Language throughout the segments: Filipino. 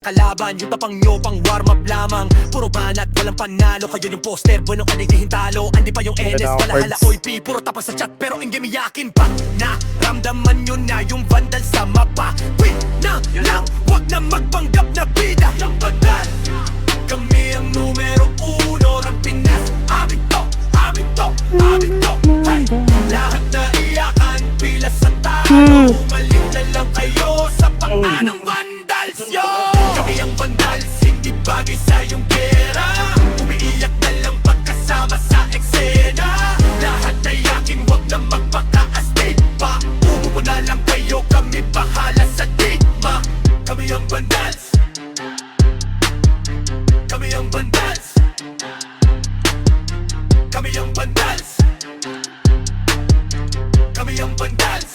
Kalaban, yung tapang nyo pang warm up lamang. Puro banat, walang panalo. Kayo yung poster, bueno ka naging talo. Andi pa yung NS, kalahala oy P. Puro tapas sa chat, pero ingge miyakin pa. Naramdaman nyo na yung vandal sa mapa. Wait na lang, wag na magpanggap na bida. Yung bandal, kami ang numero uno ng Pinas. Amin to, amin to, amin to. Hey, lahat na iyakan, pila sa talo. Umalit na lang kayo sa panganong vandals yo. Kami ang vandals, hindi bagay sa iyong pera. Umiiyak na lang pagkasama sa eksena. Lahat na yakin, wag na magpaka-astig pa. Umupo na lang kayo, kami bahala sa digma. Kami ang vandals, kami ang vandals, kami ang vandals, kami ang vandals.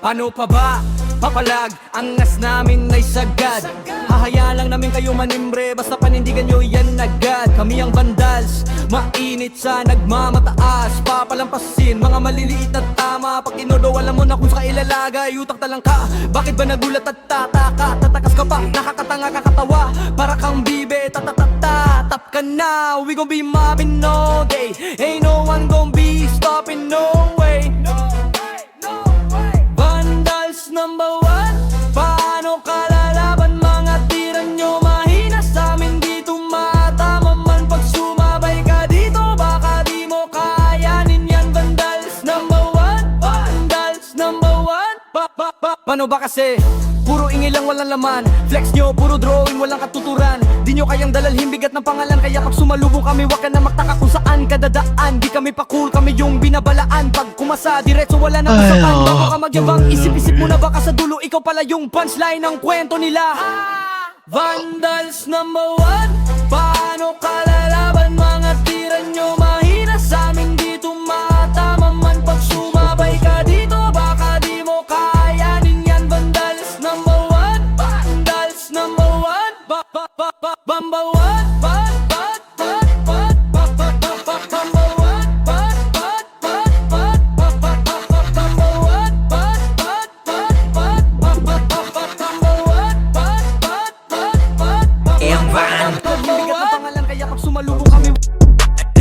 Ano pa ba? Papalag, angas namin ay sagad. Hahayaan lang namin kayo manimbre, basta panindigan nyo yan agad. Kami ang vandals, mainit sa nagmamataas. Papalampasin, mga maliliit na tama. Pag tinodo, alam mo na kung saka ilalagay. Utak talang ka, bakit ba nagulat at tataka? Tatakas ka pa, nakakatanga kakatawa. Para kang bibe, tatatata. Tap ka na, we gon' be mobbing all day. Ain't no one gon' be stopping, no way. Number one, paano kalalaban mga tira nyo mahina sa amin dito matama man pag sumabay ka dito baka di mo kayanin yan. Vandals number one, vandals number one. Paano ba kasi? Puro ingay lang walang laman. Flex nyo, puro drawing, walang katuturan. Di nyo kayang dalalhin bigat ng pangalan. Kaya pag sumalubong kami, wag ka na magtaka kung saan ka dadaan. Di kami pa cool, kami yung binabalaan. Pag kumasa, diretso wala na usapan. Bago ka magyabang, isip-isip mo na baka sa dulo ikaw pala yung punchline ng kwento nila. Vandals number one, paano kalalaban mga tira nyo mahina sa amin dito matama man pag sumabay ka dito baka di mo kayanin yan. Vandals number one, vandals number one, number one,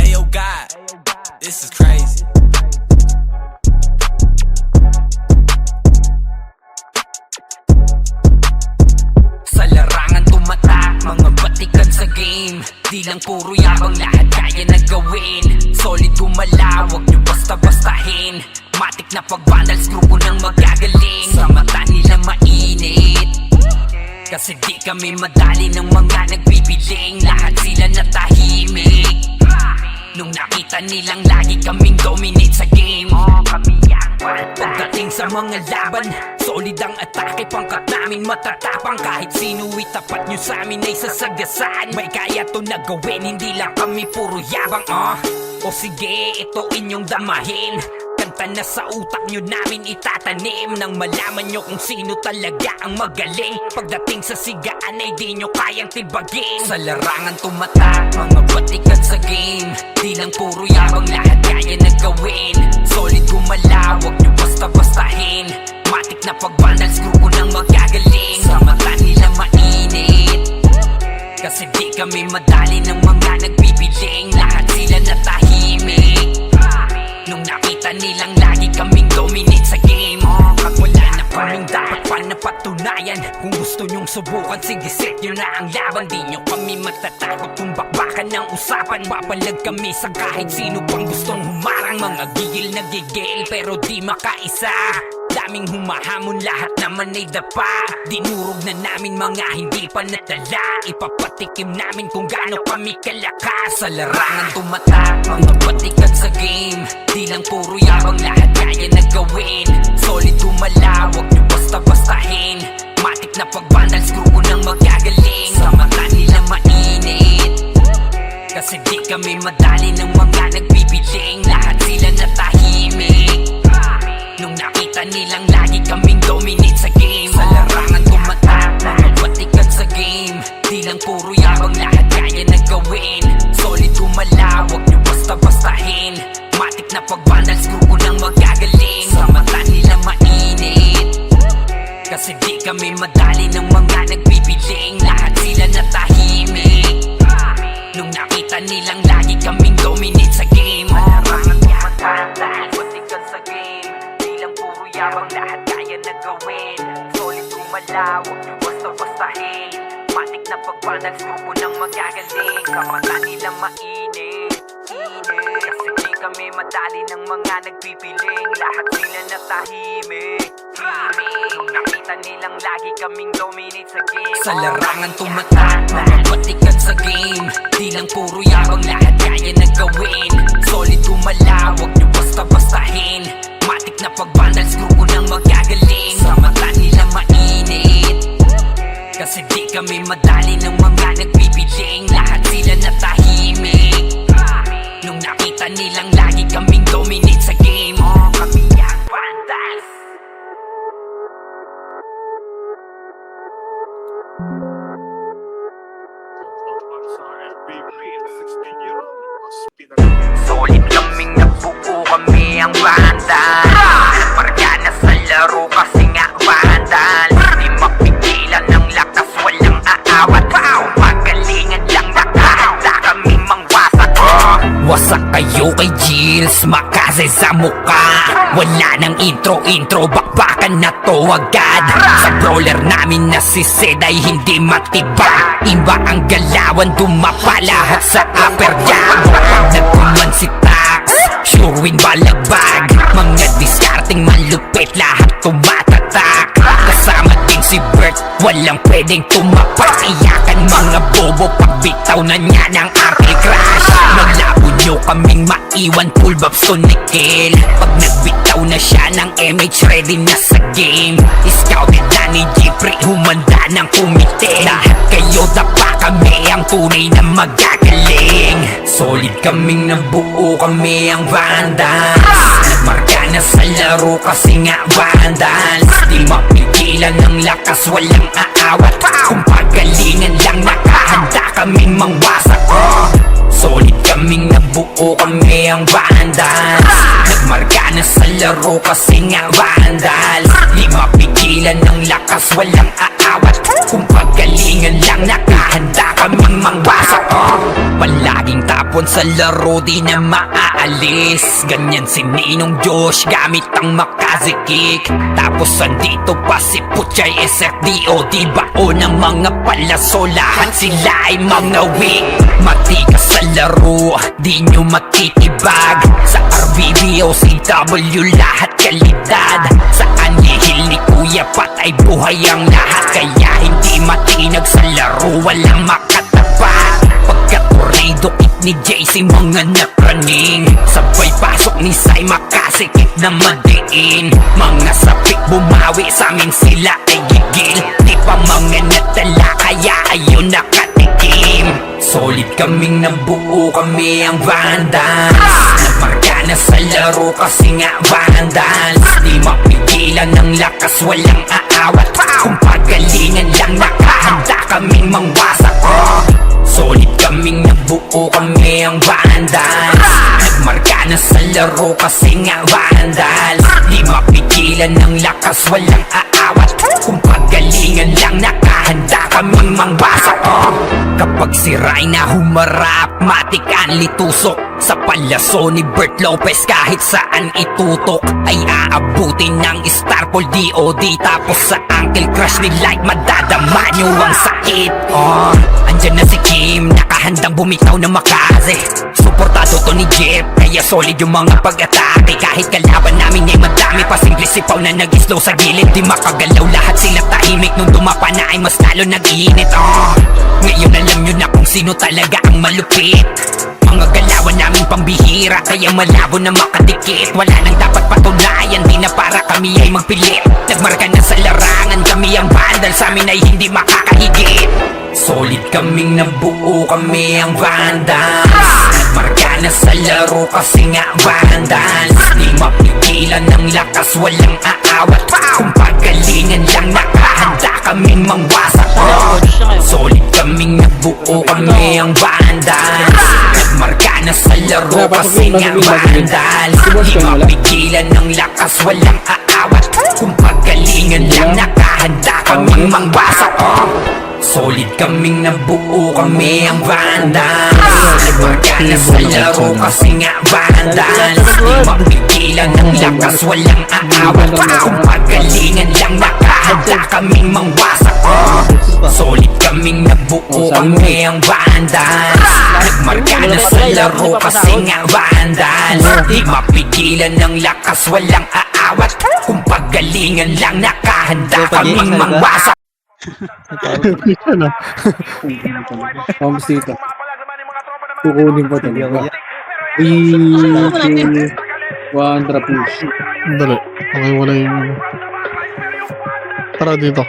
Ayo God, this is crazy. Sa larangan tumatak, mga batikan sa game. Di lang puro yabang, lahat kaya na gawin. Solid gumalaw, wag nyo basta-bastahin. Matik na pag-vandals, grupo nang magagaling. Sa mata nila mainit, kasi di kami madali ng mga nagbibiling. Lahat sila natahimik nung nakita nilang lagi kaming dominate sa game. Kami ang pagdating sa mga laban, solid ang atake, pangkat namin matatapang. Kahit sino itapat nyo sa amin ay sasagasaan. May kaya to na gawin, hindi lang kami puro yabang. O sige, ito inyong damahin. Kanta na sa utak nyo namin itatanim, nang malaman nyo kung sino talaga ang magaling. Pagdating sa sigaan ay di nyo kayang tibagin. Sa larangan tumatak, mga batikan sa game. Di lang puro yabang, lahat kaya na gawin. Solid gumalaw, wag nyo basta-bastahin. Matik na pag-vandals, grupo nang magagaling. Sa mata nila mainit, kasi di kami madali ng mga nagbibiling. Lahat sila natahimik nung nakita nilang lagi kaming dominate sa game. Wala na kaming dapat pa napatunayan. Kung gusto nyong subukan, sige set nyo na ang laban. Di nyo kami matatakot kung bakbakan ng usapan. Papalag kami sa kahit sino pang gustong humarang. Mga gigil na gigil pero di makaisa. Daming humahamon, lahat naman ay dapa. Dinurog na namin mga hindi pa natala. Ipapatikim namin kung gaano kami kalakas. Sa larangan tumatak, mga batikan sa game. Di lang puro yabang, lahat kaya na gawin. Solid gumalaw, wag nyo basta-bastahin. Matik na pag-vandals, grupo nang magagaling. Sa mata nila mainit, kasi di kami madali ng mga nagbibiling. Lahat sila natahimik nung nakita nilang lagi kaming dominate sa game. Sa larangan tumatak, mga matikan sa game. Di lang puro yabang, lahat kaya na gawin. Solid gumala, wag nyo basta-bastahin. Matik na pag-vandals, grupo nang magagaling. Sa mata nila mainit, kasi di kami madali ng mga nagbibiling. Lahat sila natahimik nung nakita nilang lagi kaming dominate sa game. Malarangan tumatanda, matikan sa game. Di lang puro yabang, lahat kaya na gawin. Solid gumala, wag nyo basta-bastahin. Matik na pag-vandals, grupo nang magagaling. Sa mata nila mainit, kasi di kami madali ng mga nagpipiling. Lahat sila natahimik, nung nakita nilang lagi kaming dominate sa game. Sa larangan tumatak, mga batikan sa game. Di lang puro yabang, lahat kaya na gawin. Solid gumala, wag nyo basta-bastahin. Matik na pag-vandals, grupo nang magagaling. Sa mata nila mainit, kasi di kami madali ng mga nagbibiling. Lahat sila natahimik nung nakita nilang lagi kaming dominate sa game. Kami ang vandals. Solid kaming nabuo, kami ang vandals. Marga na sa laro kasi nga vandals. Di mapigilan ng lakas, walang aawat. Pagalingan lang, nakahanda kaming mangwasak. Wasak kayo kay Jills, makase sa muka. Wala nang intro, bakbakan na to agad. Sa brawler namin na si Zed ay hindi matibag. Iba ang galawan, dumapa lahat sa upper jab. Pag nagkuman si Tax, sure win balagbag. Mga discarding malupit, lahat tumatatak. Kasama din si Bert, walang pwedeng tumapak. Iyakan mga bobo, pagbitaw na niya ng anti-crash. Malabo nyo kaming maiwan, full babs to nickel. Pag nagbitaw na siya ng MH, ready na sa game. Scouted na ni Jeffrey, humanda ng kumite. Lahat kayo dapa, kami ang tunay na magagaling. Solid kaming nabuo, kami ang vandals. Nagmarka na sa laro kasi nga vandals. Di mapigilan ng lakas, walang aawat. Kung pagalingan lang, nakahanda kaming mangwasak. Solid kaming nabuo, kami ang vandals. Nagmarka na sa laro kasi nga vandals. Di mapigilan ng lakas, walang aawat. Kung pagalingan lang, nakahanda kaming mangwasak. Palaging tapon sa laro, di na maaalis. Ganyan si Ninong Josh, gamit ang Makaze kick. Tapos andito pa si Puchay SFDO. Di bao ng mga palaso, lahat sila ay mga weak. Matikas sa laro, di nyo matitibag. Sa RBBO, CW, lahat kalidad. Sa anihil ni Kuya patay buhay ang lahat. Kaya hindi matinag sa laro, walang makatapat. Pagka-tornado kick ni JC, mga napraning. Sabay pasok ni Sai, makasikip na madiin. Mga sapik bumawi, sa amin sila ay gigil. Di pa mga natala, kaya ayun nakatikim. Solid kaming nabuo, kami ang vandals. Nagmarka na sa laro kasi nga vandals. Di mapigilan ng lakas, walang aawat. Kung pagalingan lang, nakahanda kaming mangwasak. Solid kaming nabuo, kami ang vandals. Nagmarka na sa laro kasi nga vandals. Di mapigilan ng lakas, walang aawat. Kung pagalingan lang, nakahanda kaming mangwasak. Kapag si Rayna humarap, matik ang litusok. Sa palaso ni Bert Lopez, kahit saan itutok ay aabutin ng Starpol DOD. Tapos sa Uncle Crush ni Light, madadama nyo ang sakit. Andyan na si Kim, nakahandang bumitaw na Makaze. Suportado to ni Jeff, kaya solid yung mga pag-atake. Kahit kalaban namin ay madami, pasimple sipaw na nag-slow sa gilid. Di makagalaw, lahat sila tahimik. Nung dumapa na ay mas lalo nag-iinit. Ngayon alam nyo na kung sino talaga ang malupit. Mga galawan namin pambihira, kaya malabo na makadikit. Wala nang dapat patunayan, di na para kami ay magpilit. Nagmarka na sa larangan, kami ang vandal, sa amin ay hindi makakahigit. Solid kaming nabuo, kami ang Vandals. Marka na sa laro kasi nga Vandals. Di mapigilan ng lakas, walang aawat. Kung pagalingan lang nakahanda kaming mangwasak. Solid kaming nabuo, kami ang Vandals. Marka na sa laro kasi nga Vandals. Di mapigilan ng lakas, walang aawat. Kung pagalingan lang nakahanda kaming mangwasak. Solid kaming nabuo, kami ang Vandals. Marka na sa laro kasi nga Vandals. Di mapigilan ng lakas, walang aawat. Kung pagalingan lang nakahanda kaming mangwasak. Solid kaming nabuo, kami ang Vandals. Marka na sa laro kasi nga Vandals. Di mapigilan ng lakas, walang aawat. Kung pagalingan lang nakahanda kaming mangwasak. Ano? Vamos dito. Kukunin pa talaga. One trap push. Dali. Okay, wala yung... Tara dito.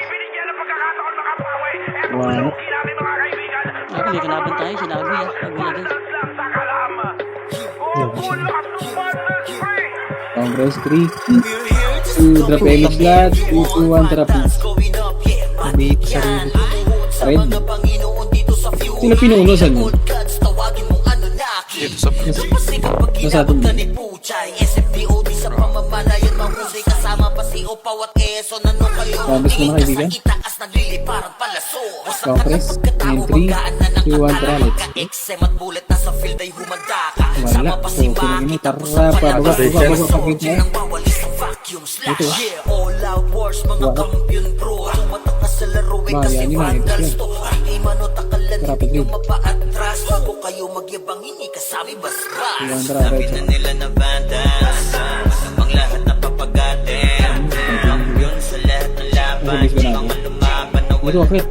One. Ako, may kalaban tayo, sila Agoy ah. Agoy na guys. Congress 3. 2 drop any slot. 2 to 1 trap push. Umiik sarili ko. Red. Sino pinuno saan yun? Dito sa... Nasa atin ba? Congress mo na kaibigan? Congress. And 3, 2, 1 tara. Let's go. Wala. So, pinagin mo. Tara, pabaga. Pakit mo. Ito ah. Mahal yan, yung mga ito yan. Rapid lead. Iwan tara, right siya. Nasa-base ba natin? Ito, akit.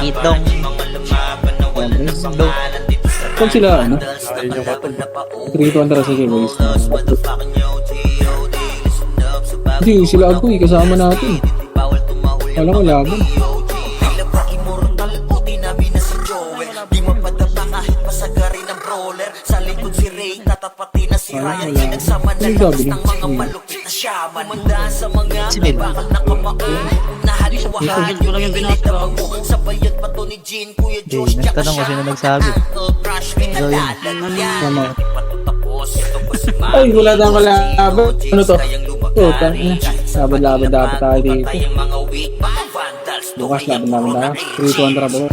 Itong. Congress. Kung sila, ano? 3 to 1 tara, sige boys. Hindi, sila Agoy, kasama natin. Wala ko laban. Ano yung gabi niya? Bakit ko lang yung binata ko? Nagtanong ko sino nagsabi. So yun. Tama. Ay, wala tayong kalaban. Ano to? Ito, tangina. Laban-laban dapat tayo dito. Bukas laban-laban tayo. 3 to 1 tara ba?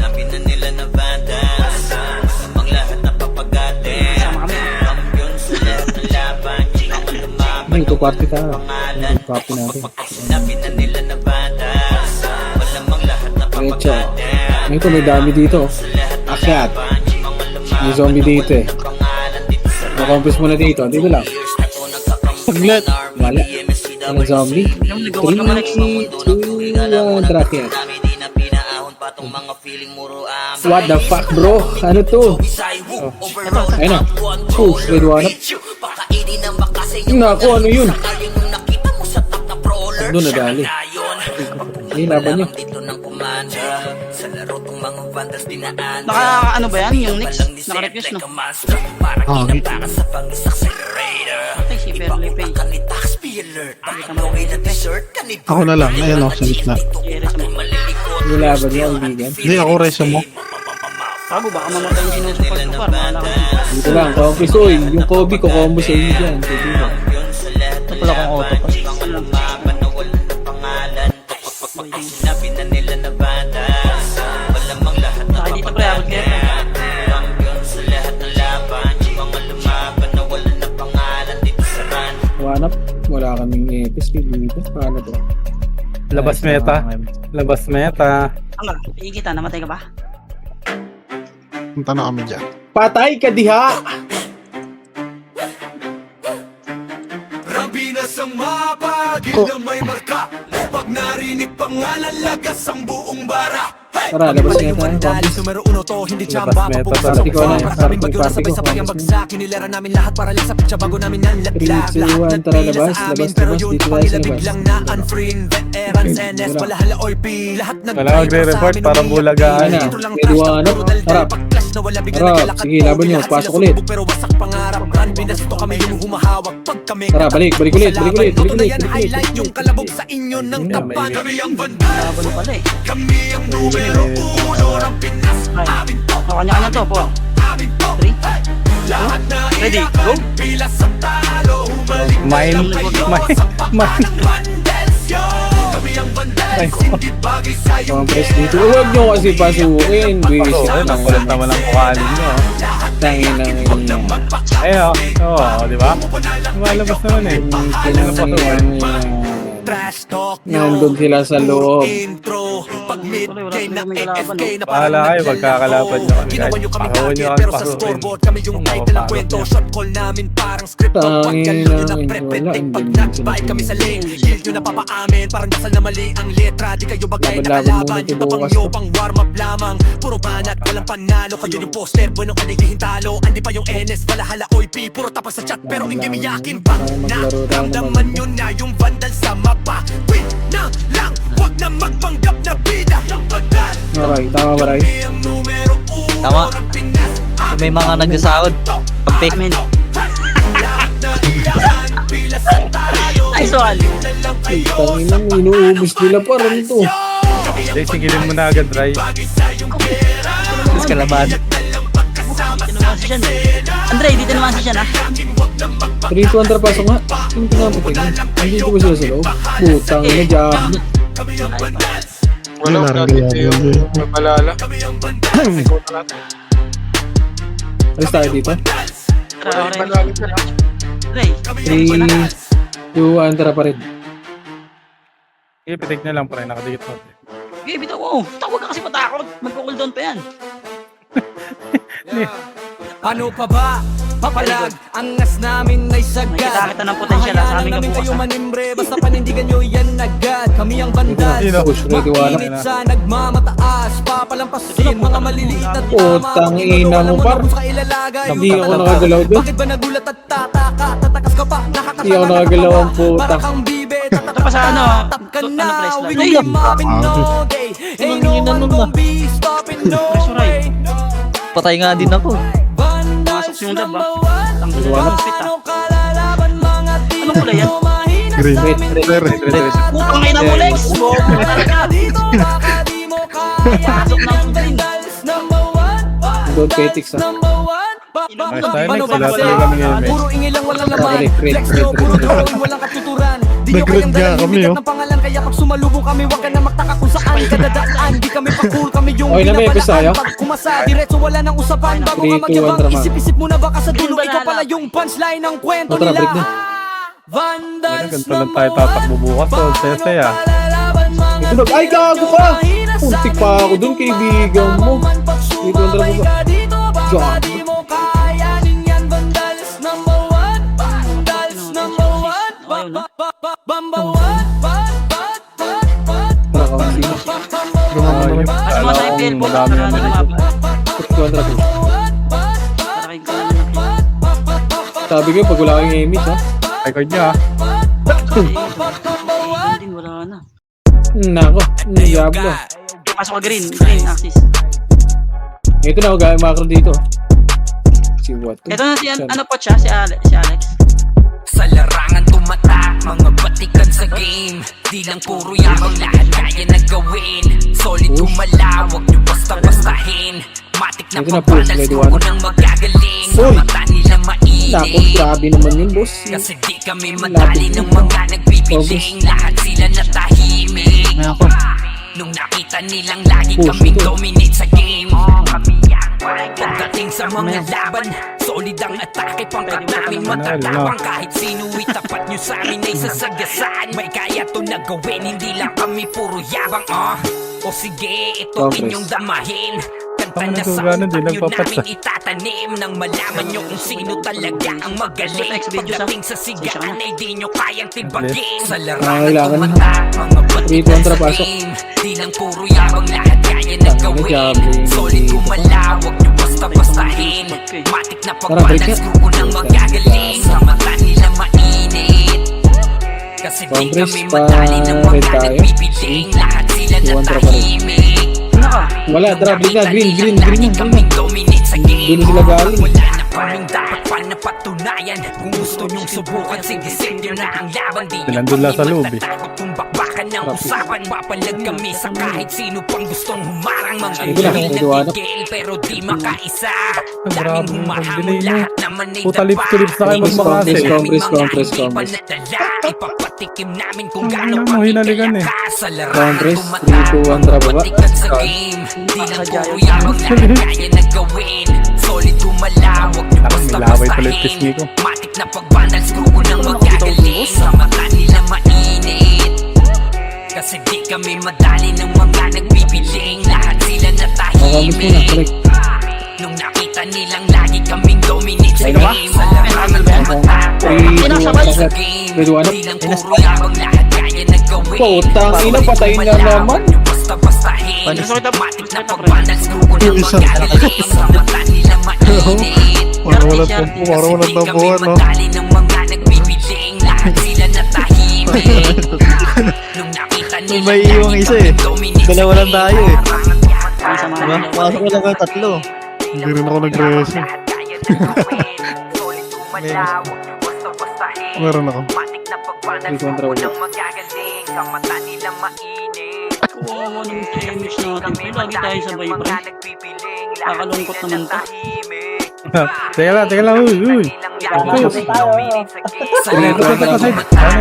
Ay, ito party tayo. Ito party natin. Recho. Ito, may dami dito. Akyat. May zombie dito eh. Makompis muna dito. Dito lang. Saglit. Wala. Ang zombie. 3, 2, 1, tracker. What the fuck bro? Ano to? Oh. Ayun na. Push, red one up. Naku, ano yun? Doon nadali. Ayun, laban nyo. Naka ano ba yan? Yung next? Naka-refuse no? Hangit. Patay si Perley Pay. Ako na lang. Ayan o, sa gitna. Yung laban nyo, kaibigan. Hindi, ako reso mo. Bago baka mamatay yung sinusupport ko para wala ka. Dito lang, Kobe Soy. Yung Kobe ko, combo sa inyo dyan. Kaibigan. Ito pala kong auto pa. Saka dito pre, abot kayo. Wanap. Wala kaming epis dito. Paano to? Labas meta. Labas meta. Ano? Ikita, namatay ka ba? Punta na kami dyan. Patay ka diha! Rabi na sa mapa, gilda may marka. Pag narinig pangalan, lagas ang buong bara. Hey! Tara, labas Pala na yung tayo, vandalis, Bobby. numero uno to, hindi chamba. Labas na ito, Papupusa labas sa na ito. para daming bagyo na Party ko, sabay-sabay ang party ko. bagsak. Kinilera namin lahat para lang sa pitsa bago namin nanlaglag. 3, 2, 1, Lahat tara, nagpila labas, sa amin, labas, pero labas, yun dito tayo kapangila sa labas. biglang na unfree. Veterans, NS, Wala. palahala or P. Lahat Wala nag-drive magre-report, sa amin, parang umiyak. bulagaan. Dito lang Pwede crash, ba, ano? puro daldal, Harap. pag-clash na wala bigla Harap. naglalakad. Sige, laban nyo, Lahat pasok sila ulit. sumubok, pero wasak pangarap. Run, binasto kami yung humahawak. Pag kami Tara, balik ulit, balik ulit, balik Ito na ulit, yan, balik highlight ulit. yung kalabog sa inyo ng Ayun, tapan. may- Kami ang bandal, Laban pala eh. kami ang numero uno ng Pinas. Ay. Amin to, O, kanya-kanya to po. amin to. 3. Lahat na Ready, iyakan, go. pila sa talo. Humalik na Mine, lang kayo mine, sa pakan ng bandels, yo. Kami ang bandels, hindi bagay sa'yo. Mga press dito. Huwag nyo kasi pasukin. Visit So, ayun, ang kulit naman ang kukanin nyo. Tangin ng inyo. Ayun, oo, di ba? Lumalabas naman eh. Trash talk nyo. Nandun sila sa loob. Intro. Pag mid-game na Wala, wala AFK na Bahala kayo, magkakalaban nyo kami. Ginawa nyo kami Pakawan nyo target kami pero sa pasukin. scoreboard kami yung Kung title ng mapapagod kwento. yan. Shot call namin parang script. Pag Tangin galaw nyo na lang, pre-pretend. wala, Pag hindi nag-bite kami sa lane, kill nyo na papaamin. Parang dasal na mali ang letra. Di kayo bagay na Laban-laban muna kalaban. ito Yung tapang bukas nyo to. pang warm up lamang. Puro banat, walang panalo. Kayo yung poster, bueno kanigihin talo. Andi pa yung NS, balahala OIP. Puro tapas sa chat pero hindi miyakin pa. Na ramdaman nyo na yung vandal sa mapa. Win na lang, wag na magpanggap na bida. Yung bandal, Okay, tama ba, Ray? kami ang numero uno Tama. ng Pinas. Kung may mga nagsasahod, pagpik. Amin. Lahat na iyakan, pila sa talo. Ay, soal. Tangin lang, inuubos nila pa rin to. Hindi, sigilin mo na agad, Ray. Tapos kalaban. Dito naman si Sian. Andre, dito naman si Sian ah. 3-2 ang pasok nga. Sino pinapatin? Nandito ba sila sa loob? Putang ina, Diablo. Wala, parang Diablo. Alis tayo dito. Tara, Ray. 3, 2, 1, tara pa rin. Sige, pitik na lang, pre. Nakadikit mo. Okay, bitaw ko. Tawag ka kasi matakot. Magko-cooldown pa yan. Ano pa ba? Papalag, angas namin ay sagad. Nakita ng potential, ah, sa amin ka namin bukas, kayo ah. manimbre, basta panindigan nyo yan agad. Kami ang bandal, Sino? Push, ready, wala. mainit sa nagmamataas. Papalampasin, mga maliliit na tama. Putang ina mo, par. Kung sa ilalagay, Hindi yung ako tataka. nakagalaw doon. Bakit ba nagulat at tataka? Tatakas ka pa, Hindi ako nakagalaw ang puta. Para kang bibe, Ito pa sa ano, tap ka ano na, price lang? we Ay, gon' mobbing no day. Ain't no one gon' be stopping no Presyo, Ray. way. Patay nga din ako. Pumasok yung lab ah. Ang Wala. fit ah. Paano kalalaban mga tira Anong kulay yan? mo mahina Green. sa amin Red, red, dito red. Putang ina mo, Lex! Bobo talaga dito, baka di mo kaya. Pasok na ang green. Vandals number one, Don't petix, ah. number one. Nice time, Paano Lex. ba Wala kasi? talaga kami ngayon, Lex. Puro ingay lang, walang laman. Red, red, Flex red, nyo, red, puro red. drawing, walang katuturan. Di nyo Nag-red kayang nga dalahin, kami, bigat oh. ng pangalan. Kaya pag sumalubong kami, wag ka na magtaka kung saan ka dadaan. Di kami pa cool, kami yung Okay na, may episode, binabalaan. ah. Pag kumasa, diretso wala nang usapan. Bago 3, ka 2, 1, magyabang, tara, isip-isip mo na baka sa dulo. Green Ikaw banana. pala yung punchline ng kwento Oh, tara, nila. break na. Vandals Ganito lang tayo tatakbo bukas, tol. Sese, ah. Ito na, ay gago ka! Puntik pa ako dun, kaibigan mo. Dito ang tara ba? Gago. Tara ka, sino? Ayun. Mas mga sa FPL po. Madami Para yan, ano Lex. mapa. 3, 2, 1, tara push. Para kay kanan. Sabi ko, pag wala kang image, ha? Record nyo, ah. Din, wala na. Nako, Diablo. Pasok ka green. Green axis. Ito na ako gaya macro dito. Si what? Ito na si ano po siya, si Alex. Sa larangan tumatak, mga batikan sa game. Di lang puro yabang, lahat kaya na gawin. Solid Push. gumalaw, wag nyo basta-bastahin. Matik na Ito na, push, pabalas, ready, tuko one. nang magagaling. Sa Uy. mata nila Tapos, mainit. grabe naman yun, boss. Kasi di kami madali ng mga nagbibiling. Lahat sila natahimik. May ako. Nung nakita nilang lagi Push kaming ito. dominate sa game. Pagdating sa mga laban, solid ang atake. Pangkat namin matatapang. Kahit sino itapat nyo sa amin ay sasagasaan. May kaya to na gawin, hindi lang kami puro yabang. O sige, ito Progress. inyong damahin. kanta Tama na na sa ganun din, utak nyo nagpapat namin itatanim nang malaman nyo kung sino talaga ang magaling. Next video, Pagdating sa sigaan ay di nyo kayang tibagin. Sa kailangan larangan na. tumata, mga Three batikan kontra sa pasok. game. Di lang puro yabang, lahat kaya na gawin. jabbing. Solid gumalaw, wag nyo basta-bastahin. Matik na pagbalance, grupo ng magagaling. Sa mata nila mainit, kasi di Congress kami pa madali ng red mga tayo. nagbibiling. Lahat sila Iwan tra pa rin. natahimik. Wala, drop na, green, green, Lagi green, kaming dominate sa game. Doon sila galing. Wala na kaming dapat pa napatunayan. Kung gusto nyong subukan, sige set nyo na ang laban. Di nyo Sinandun lang sa kami loob, eh. matatakot kung bakbakan ng usapan. Papalag kami sa kahit sino pang gustong humarang. Mga Sige lang, hindi medyo ano. nagigil pero di makaisa. Grabe, Daming humahamon, pag-delay mo. lahat naman ay Puta, lips to lips na kayo daba. magmakasi. Daming Compress, mga compress, hindi compress. panadala. Ipapatikim namin kung Ang gaano ina mo, kami hinaligan eh. kalakas. Sa larangan Compress, tumata, 3, 2, 1, tra baba. batikan sa game. Di lang puro yabang, lahat kaya na gawin. Solid gumalaw, wag nyo Parang may laway tuloy pisngi basta-bastahin. ko. Matik na pagbandals, grupo ng magagaling. Sa mata nila mainit, kasi di kami madali ng mga nagbibiling. Lahat sila Makamit mo na, natahimik correct. nung nakita nilang lagi kaming dominate sa Ayun na. game. Sa larangan tumata, 3, 2, 1, sa tra. game. Medyo ano? Di lang puro yabang, lahat kaya na gawin. Putang ina, patay na naman. Basta-bastahin. Matik na pagbandals, grupo ng Isa. magagaling. Sa mata nila mainit, Parang walang tampo, parang walang tampuhan, no? madali ng mga nagbibiling. Lahat sila natahimik nung nakita nila May iwang lagi isa, kaming eh. dominate sa Dalawa lang game. tayo, eh. Diba? Pasok ko lang kayo tatlo. Hindi rin ako nag-reso. Meron ako. Three kontra wala. Kawawa ng chemist natin. Ay, lagi tayo sabay, pre. Kakalungkot naman to. Teka lang, uy, uy. Three, two, one, tra.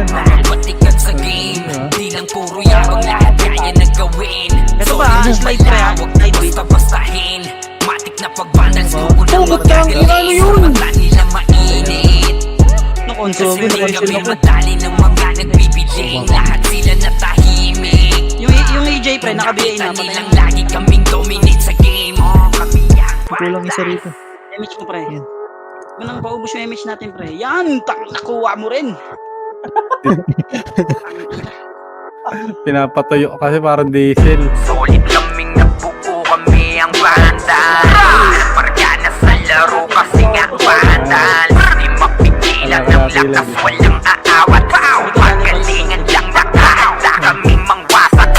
Batikan sa game, di lang puro yabang, lahat kaya na gawin. Ito ba, slide pa yan? Wag na basta-bastahin. Matik na pagbandals, grupo ng Putang ina, ano magagaling. yun? Sa mata nila mainit, Nakonsogo, kasi di kami nakonsil ako. madali ng mga nagbibiling. Lahat sila natahimik, Yung AJ, pre, naka-BA na. nakita Patay nilang na. lagi kaming dominate sa game. Kami yan, Kulang isa rito. Image mo, pre. Manang paubos yung image natin, pre. Yan! Nakuha mo rin! Pinapatuyo kasi parang diesel. solid kaming nabuo, kami ang banda. Margana sa laro kasi nga bandal. Di mapigilan ng lakas, walang aawat. Pagalingan lang nakahanda kaming mangwasak.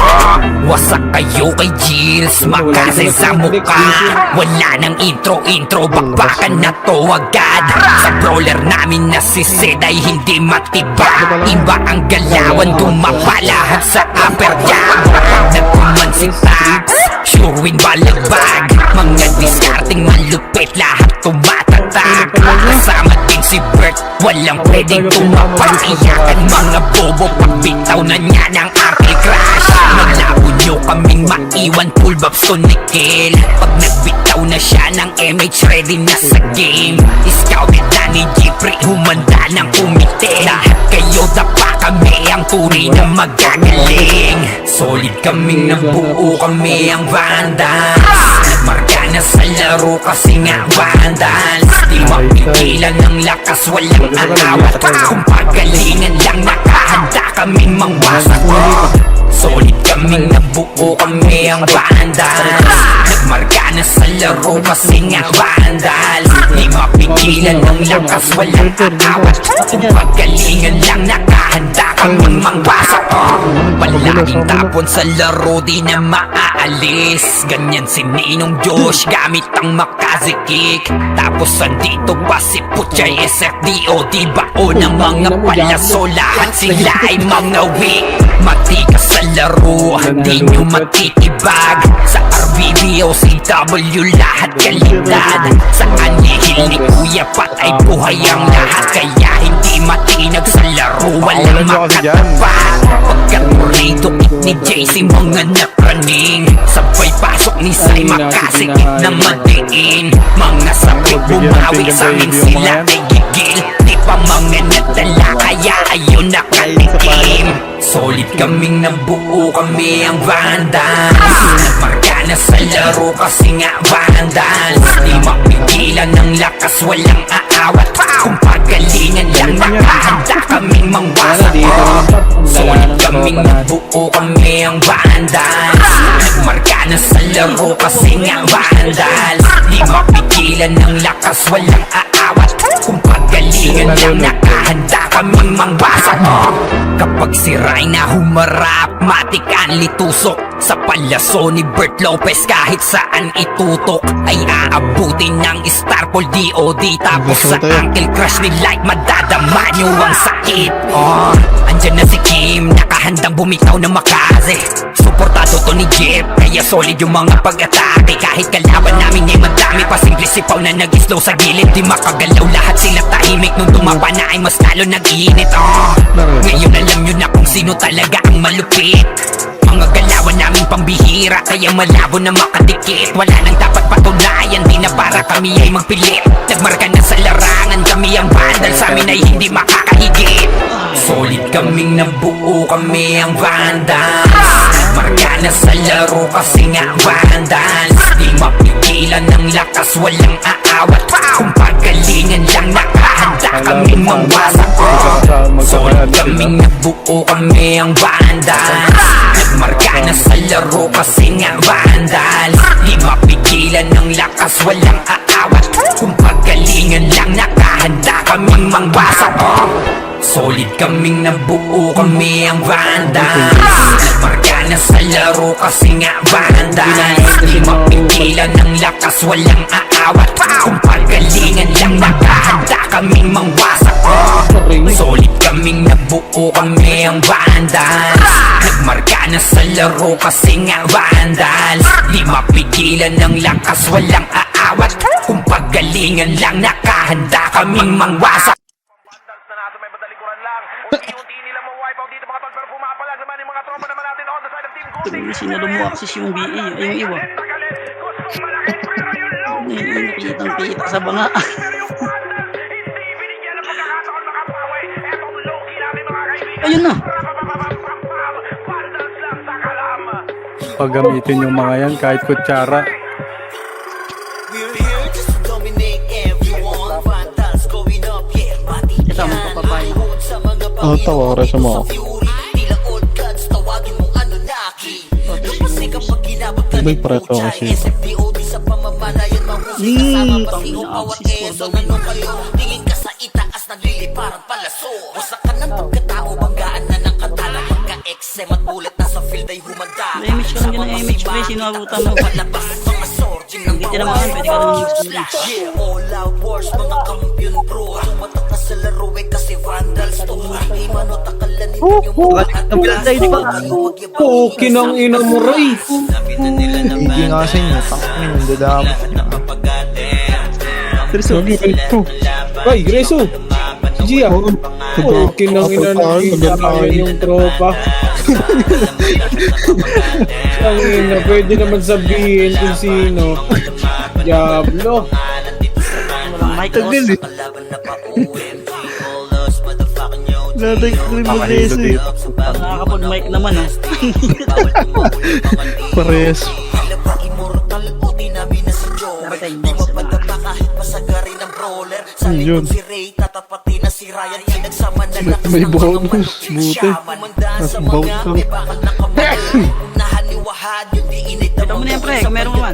Wasak kayo kay Gilles, makasay sa mukha. Wala nang intro, bakbakan na to agad. Sa brawler namin na si Zed ay hindi matibag. Iba ang galawan, dumapa lahat sa upper jab. Nagkuman si Tax, sure win balagbag. Mga discarding malupit, lahat tumatatak. Kasama din si Bert, walang pwedeng tumapak. Iyakan mga bobo, pagbitaw na niya ng Arctic Crash. Malabo nyo kaming maiwan, full babs to Nickel. Pag nagbitaw na siya ng MH, ready na sa game. Scouted na ni Jeffrey, humanda ng kumite. Lahat kayo dapa, kami ang tunay na magagaling. Solid kaming nabuo, kami ang vandals. Nagmarka na sa laro kasi nga vandals. Di mapigilan ng lakas, walang aawat. Kung pagalingan lang, nakahanda kaming mangwasak. Solid kaming nabuo, kami ang vandals. Nagmarka na sa laro kasi nga vandals. Di mapigilan ng lakas, walang aawat. Kung pagalingan lang, nakahanda kaming mangwasak. Palaging tapon sa laro, di na maaalis. Ganyan si Ninong Josh, gamit ang makazikik. Tapos andito pa si Puchay SFDO. Di bao ng mga palaso, lahat sila ay mga weak. Matikas sa laro, di nyo matitibag. Sa RBB o CW, lahat kalidad. Sa anihil ni Kuya Pat ay buhay ang lahat. Kaya hindi matinag sa laro, walang makatapat. Pagkat murido ni JC, mga napraning. Sabay pasok ni Sai, makasikip na matiin. Mga sapit bumawi sa amin, sila ay gigil. Di pa mga nadala, kaya ayun nakatikim. Solid kaming nabuo, kami ang vandals. Nagmarka na na sa laro kasi nga vandals. Di mapigilan ng lakas, walang aawat. Kung pagalingan lang, nakahanda kaming mangwasak. Solid kaming nabuo, kami ang vandals. Nagmarka na sa laro kasi nga vandals. Di mapigilan ng lakas, walang aawat. Kung pagalingan lang, nakahanda kaming mangwasak. Kapag sira'y na humarap, matik ang litusok. Sa palyaso ni Bert Lopez, kahit saan itutok ay aabutin ng Starpol DOD. Tapos sa Uncle Crush ni Light, madadama nyo ang sakit. Andyan na si Kim, nakahandang bumitaw na makaze. Suportado to ni Jeff, kaya solid yung mga pag-atake. Kahit kalaban namin ay madami pa, simple sipaw na nag-slow sa gilid. Di makagalaw, lahat sila tahimik. Nung tumapa na ay mas lalo nag-iinit. Ngayon alam nyo na kung sino talaga ang malupit. Mga galawan namin pambihira, kaya malabo na makadikit. Wala nang dapat patunayan, di na para kami ay magpilit. Nagmarka na sa larangan, kami ang vandal, sa amin ay hindi makakahigit. Solid kaming nabuo, kami ang vandals. Nagmarka na sa laro kasi nga vandals. Di mapigilan ng lakas, walang aawat. Kung pagalingan lang, nakahanda kaming mangwasak. Solid kaming nabuo, kami ang vandals. Nagmarka na sa laro kasi nga vandals. Di mapigilan ng lakas, walang aawat. Kung pagalingan lang, nakahanda kaming mangwasak. Solid kaming nabuo, kami ang vandals. Nagmarka na sa laro kasi nga vandals. Di mapigilan ng lakas, walang aawat. Kung pagalingan lang, nakahanda kaming mangwasak. Solid kaming nabuo, kami ang vandals. Nagmarka na sa laro kasi nga vandals. Di mapigilan ng lakas, walang aawat. Kung pagalingan lang, nakahanda kaming mangwasak. Tumisin na lumu-access yung BA, ay yung iwa. Nakitang-kita sa banga. Ayun na. Paggamitin yung mga yan kahit kutsara. Ito, magpapapay. Ano tawa ko rin sa mga? May preto kasi ito. Access for the win. Tingin ka sa itaas, nagliliparan palaso. Wasak ka ng pagkatao, banggaan na ng katana. Pagka-exem at bullet na sa field ay humanda. May image ka lang din ng image, pre. Sinabutan mo. Hindi ka naman, pwede ka lang mag-explain. All out wars, mga kampiyon bro. Tumatak na sa laro eh kasi vandals to. Hindi manotakalan Okay nang ina mo, Ray. Hindi nga sa inyo. Tangin, dadama. Ay, Reso. Gia. Okay nang ina namin yung tropa. Ang ina, pwede naman sabihin kung sino. Diablo. Walang mic, boss. Tagal eh. Naday ko rin mag-reso eh. Nakakapag-mic naman, ha? Pares. Yun. May bonus. Buti. Mas bawang. Ito mo na yan, pre. Kung meron ka man.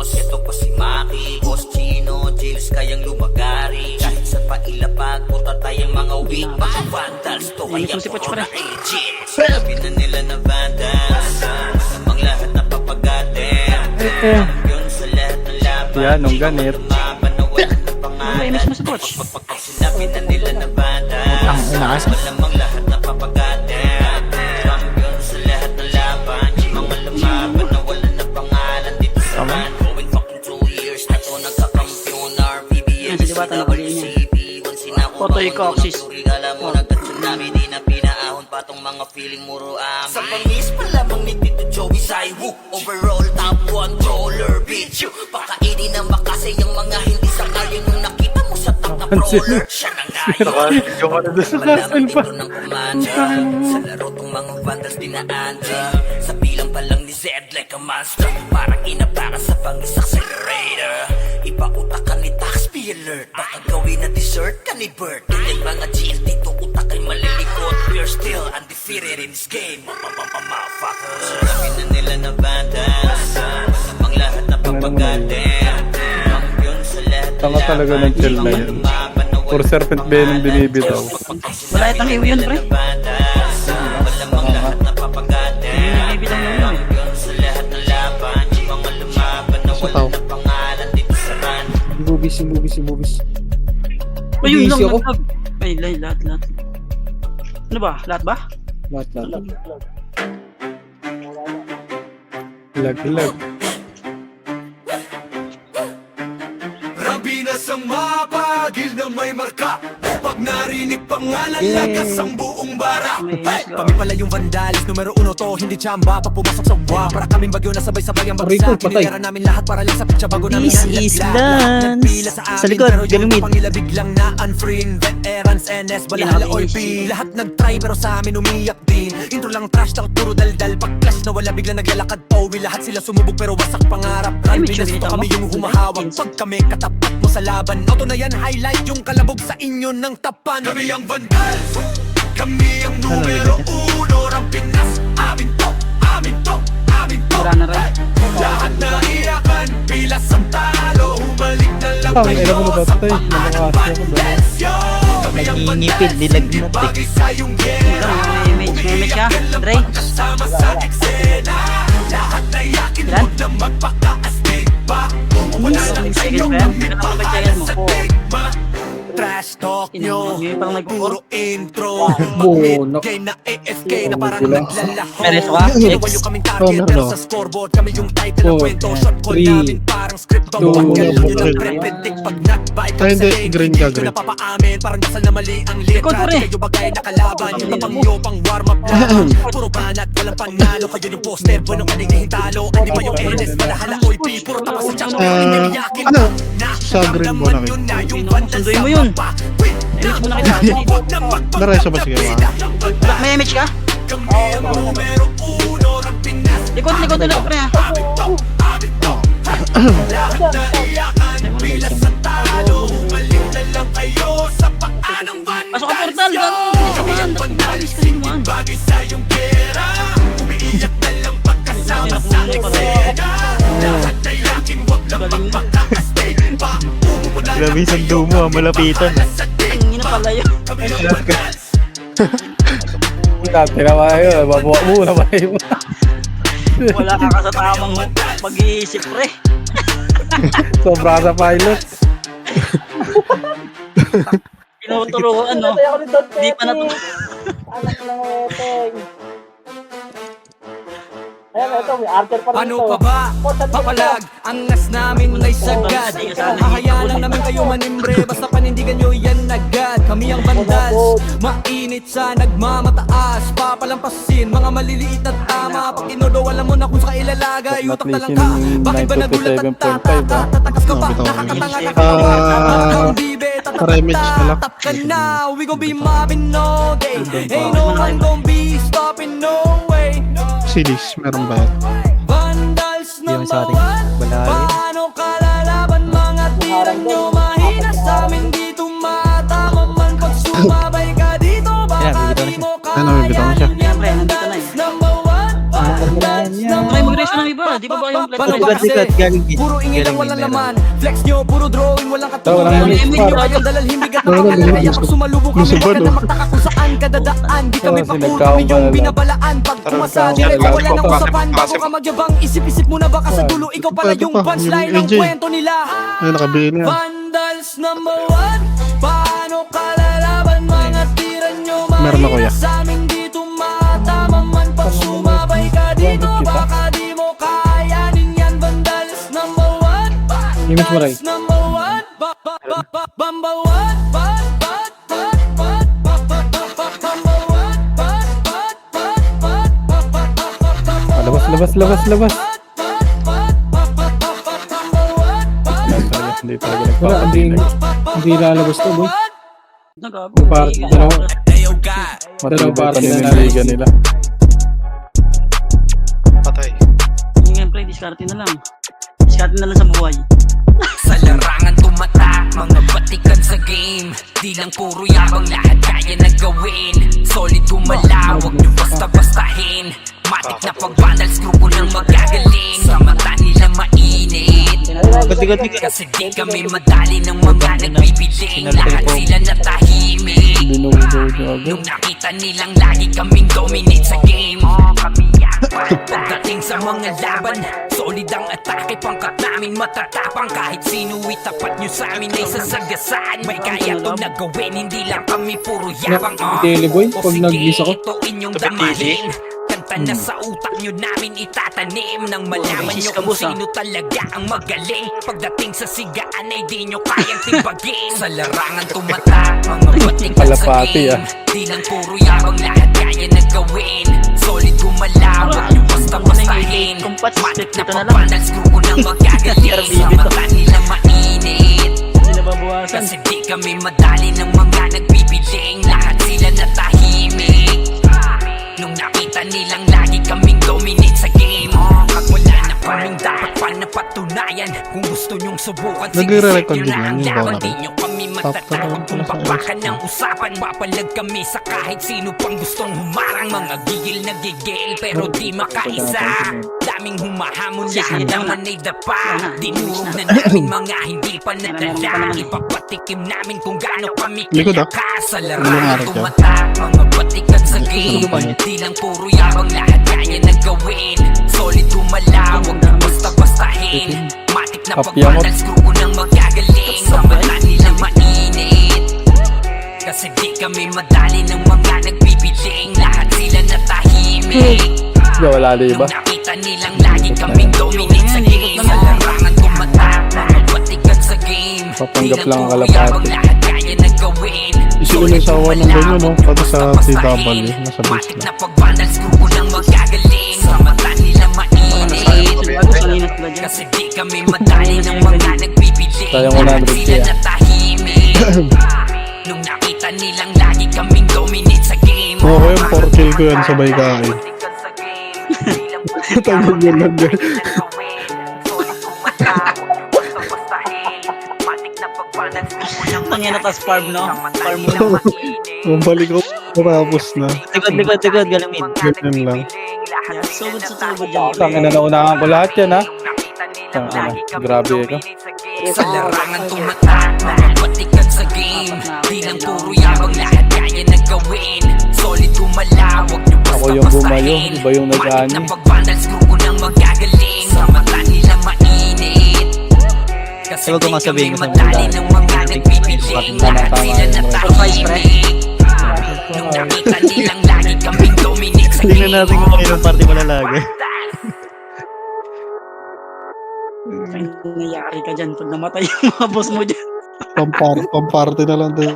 Ito pa si Maki, Boss Chino, Jills kayang lumagari. Kahit sa pailapag, punta tayong mga weak. Mga vandals to, kaya si Poch, pre. Sabi na nila na vandals, namang lahat na papagatin. Yun sa lahat ng laban. Yan, nung ganit. May image mo sa Poch. Pag sinabi na nila na vandals, malamang lahat na papagatin. Champion sa lahat ng laban, yung mga lumaban na wala na pangalan dito sa man. Going fucking 2 years na to nagkakampiyon. RBBM, SWCB, once in a Totoy Coxis. Alam mo nagka-tsunami, di na pinaahon pa tong mga feeling muro amin. Sa pangis pa lamang ni Tito Joey Saiwu, overall top controller, bitch. Pakainin ng makasay ang mga hindi sa kayo nung nakita mo sa top na brawler. Siya na nga Naka-video ka na doon sa castle pa. Sa laro tong mga vandals dinaan sa bilang pa lang ni Zed like a monster. Parang inabaka sa pangis accelerator. Ipautak ka ni Taxi Alert. Baka gawin na dessert ka ni Bert. Ganyan mga GL dito utak ay malilikot. We're still undefeated in this game. Motherfuckers. Sabi na nila na vandals. Masamang lahat na papagatin. Kampiyon sa lahat Tanga talaga ng chill na yun. Puro serpent venom binibitaw. Wala itang iwi yun, pre. Malamang lahat na papagatin. Binibitaw na yun. Kampiyon sa lahat ng laban. Yung mga lumaban na wala na pangalan dito sa run. Movies. Ayun lang. Busy ako. Ay, lahat. Ano ba? Lahat ba? Lahat. Lag. Rabinas ang mapagil na may marka. Pag narinig pangalan, lagas ang buong bara. Hey, kami pala yung vandalis, numero 1 to, hindi chamba. Pag pumasok sa buwa, para kaming bagyo na sabay-sabay ang Rico, bagsak. patay. Kinilera namin lahat para lang sa pitsa bago namin This is dance. Nagpila sa amin, Sa likod, pero yung galumid. pangila biglang na unfree. Veterans, NS, balahala, Yan, OIP. easy. Lahat nag-try pero sa amin umiyak din. Intro lang trash talk, puro daldal. Pag clash na wala, biglang naglalakad pauwi. Lahat sila sumubog pero wasak pangarap. Ay, Run, medyo binasto ganito kami mo. yung humahawak. Pag kami katapat mo sa laban, auto na yan, highlight yung kalabog sa inyo ng tapan. Kami ang vandals, kami ang numero 1. Ang Pinas, amin to. Wala na rin. Lahat na iyakan, bilas ang talo. Humalik na lang Ang ina mo na ba tayo? Nalakas ako ba? Kami ang Nangingipid, nilagnat eh. bagay sa iyong gera. May image ka, Dre. Kasama sa eksena. Lahat na iyakin, Ilan? huwag na magpaka-astig pa. Wala lang sa seconds iyong ba yan? lamit, Ilan ang bahala mo? sa Oo. tigma. Trash talk nyo, Yun, parang nagpo-four. puro intro. Bono. Mid-game na AFK na parang Wala. naglalaho. Meron ka? Ginawa X. yung kaming target Oh, pero no. sa scoreboard kami yung title ng 4, kwento. Shot call 3, namin parang script. 2, Bakal lang yun ang okay. pre-predict. Pag not-bite Ay, kami sa hindi. lane, Green hindi ka, nyo green. napapaamin. Parang dasal na mali ang Ikaw, letra. pre. Kayo bagay na kalaban. Yung napangyo pang warm-up lamang. Puro banat, walang panalo. Kayo yung poster, bueno ka na hintalo. Andi pa yung NS, malahala, OIP. Puro tapas sa chat, pero hindi niyakin. ano? Sa green mo Naramdaman na yun na yung Sunduin bandal mo sa yun. mapa. Wait, Image mo na kita. huwag na magpapagpapit. Nareso ba sige, ma? May image ka? Kami ang numero 1 ng Pinas. Likod ulit, pre, ha? Lahat na iyakan, bilas sa talo. Humalik na lang kayo sa paanong vandals. Pasok ang portal, Yo! gano'n. Kami ang Tapos vandals, ka rin hindi man. bagay sa iyong pera. Umiiyak na lang pagkasama sa eksena. Lahat na iyakin, huwag lang magpaka-astig pa. Umuna Grabe lang yung sundo kayo, mo, ah, malapitan. bahala sa Ang ina pala yun. Kami ang vandals. Dati na kayo. Babuwa muna ba yun? Wala ka sa tamang mag-iisip, pre. Sobra sa pilot. Tinuturuan, no? Di pa na Ano pa ba? Papalag, angas namin ay sagad. Hahayaan lang namin kayo manimbre, basta panindigan nyo yan agad. Kami ang bandals, mainit sa nagmamataas. Papalampasin, mga maliliit na tama. Pag inodo, alam mo na kung sa ilalagay. Utak na lang ka, bakit ba nagulat at 9 to 7.5 ah? tatakas ka pa? Bitaw, Nakakatanga ka Ah, ang bibe, remix na lang. tatatap ka na. We gon' be mobbing all day. Ain't no one gon' be stopping, no way. Series, meron ba yan? Vandals Yung number sa ating 1. balari. Paano kalalaban mga tira nyo? Mahina sa amin dito, matama man pag sumabay ka dito. Baka di mo Ano, bibitaw na siya. Siyempre, nandito na eh. number 1. Vandals number Try mag-reaction ng iba. Di ba ba yung Paano flat ba Likod, kasi? galing din. Puro ingit ang Galing walang din, laman. Flex nyo, puro drawing, walang Wala katuloy. naman yung Hindi spark. kayang dalal, hibigat na Wala pangalan. naman Kaya yung pag sumalubong kami, yung huwag ka sabado. na magtaka kung saan ka dadaan. Di kami Oh, pa kami sinagkaon yung pala. binabalaan. Pag pumasa, diretso wala nang usapan. Bago ka magyabang, isip-isip mo na baka sa dulo. Ikaw pala yung Ito pa, punchline yung ng AJ. kwento nila. Ay, nakabili na yan. Vandals number 1. Paano kalalaban mga tira nyo? Meron ako, Mahina ya. sa amin dito, matama man pag sumabay ka dito. Baka di mo kayanin yan. Vandals number 1. Image mo, Ray. Vandals number 1. Number 1. Labas. Hindi talaga Wala, nagpapabiling. hindi lalabas to, boy. Nagago. Party, dalawang party na natin. liga nila. Patay. Yung gameplay, diskarte na lang. Diskarte na lang sa buhay. Sa larangan tumatak, mga batikan sa game. Di lang puro yabang, lahat kaya na gawin. Solid gumalaw, wag nyo basta-bastahin. Matik na pag-vandals, grupo ng magagaling. Sa mata nila mainit, kasi di kami madali ng mga nagbibiling. Lahat sila natahimik nung nakita nilang lagi kaming dominate sa game. Pagdating sa mga laban, solid ang atake. Pangkat namin matatapang, kahit sino itapat nyo sa amin ay sasagasaan. May kaya to na gawin, hindi lang kami puro yabang. Daily boy, pag nag-miss ako. Ito inyong damahin. Kanta na sa utak nyo namin itatanim. Nang malaman nyo kung sino talaga ang magaling. Pagdating sa sigaan ay di nyo kayang timbagin. Sa larangan tumatak, mga batikan sa Kalapati, game. Di lang puro yabang, lahat kaya na gawin. Solid gumalaw, wag nyo basta-bastahin. Matik na pagpanals, grupo ng magagaling. Sa mata nila mainit, Hindi na babawasan. kasi di kami madali ng mga nagbibiling. Lahat sila natahimik nung nakita nilang lagi kaming dominate sa game. At wala na kaming dapat pa napatunayan. Kung gusto nyong subukan, Nagre-record sige, din na ang yan, yung laban. bawal. Di nyo kami matatawag kung papakan ng usapan. Papalag kami sa kahit sino pang gustong humarang. Mga gigil na gigil pero di makaisa. Daming humahamon, lahat naman ay dapa. Dinurog na namin mga hindi pa nadala. Ipapatikim namin kung gaano kami Likod, ah. kaya sa Ilang larangan araw ka? tumatak, mga batikan sa game. Di lang puro yabang, lahat kaya na gawin. Solid gumalaw, wag na basta-bastahin. Matik na Kapyamot. pagpanals, grupo ng magagaling. Sa mata nila mainit, kasi di kami madali ng mga nagbibiling. Lahat sila natahimik Wala liba. nung nakita nilang lagi kaming dominate sa game. Sa larangan tumatak, mga batikan sa game. Papanggap Di lang ang puro kalapati. yabang, lahat kaya na gawin. Isipin mo sa awa ng ganyan, no? Pati sa TW, nasa base Matik na. na pagbanals, grupo ng magagaling. Sa mata nila mainit, Bago salinas sila dyan. kasi di kami madali ng mga nagbibiling. Sayang Lahat 100 sila kaya. natahimik nung nakita nilang lagi kaming dominate sa game. Oo, yung 4 kill ko yan sabay kain. Tagal yun lang yan. Ang yan natas farm, no? Farm mo. Bumalik ko, matapos na. Likod, galamid. Ganyan lang. Yeah, sugod sa tubod dyan. Tangina na naunahan ko lahat yan ha. Tangina, grabe ka. Sa larangan tumatak, mga batikan sa game. Di lang puro yabang, lahat kaya na gawin. Solid gumalaw, wag nyo Ako yung bumayo, basta-bastahin. iba yung nag-ani. Matik na pagbanals, grupo ng magagaling. Sa mata nila mainit, kasi Huwag ko di nga sabihin kami ko sa madali mga ng mga nagbibiling. Lahat sila natahimik nung nakita nilang lagi kaming dominate sa game. Tingnan natin kung kailang party malalagi. Nangyayari ka dyan pag namatay yung mga boss mo dyan. Pamparte na lang din.